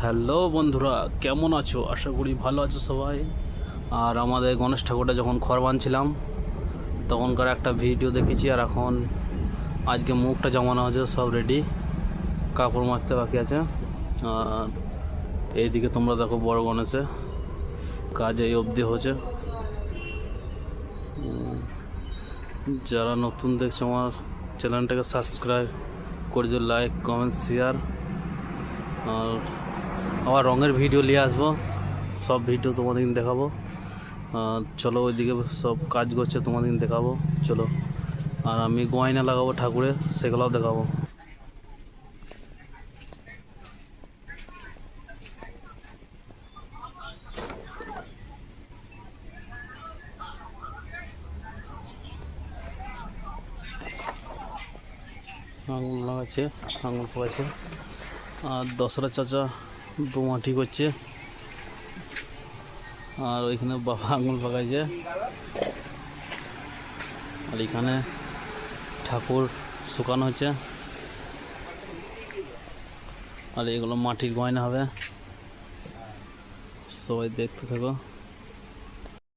Hello বন্ধুরা, কেমন আছো? আশা করি ভালো আছো সবাই। আর আমাদের গণেশ ঠাকুরটা যখন খড় বানছিলাম তখনকার একটা ভিডিও দেখেছি, আর এখন আজকে মুখটা জমানো হচ্ছে, সব রেডি, কাপড় মারতে বাকি আছে। আর এইদিকে তোমরা দেখো বড় গণেশে কাজ এই অবধি হচ্ছে। যারা নতুন দেখছো আমার চ্যানেলটাকে সাবস্ক্রাইব করে দিও, লাইক কমেন্ট শেয়ার। আর আবার রঙের ভিডিও নিয়ে আসবো, সব ভিডিও তোমাদের দেখাবো। চলো ওইদিকে সব কাজ করছে, তোমাদের দেখাবো চলো। আর আমি গয়না লাগাবো ঠাকুরে, সেগুলোও দেখাবো। আঙুল লাগাচ্ছে, আঙুল পাকাচ্ছে। আর দশরা চাচা বোমাটি করছে, আর ওইখানে বাবা আঙুল পাকাইছে। আর এখানে ঠাকুর শুকানো হচ্ছে। আর এগুলো মাটির গয়না হবে, সবাই দেখতে থাকো।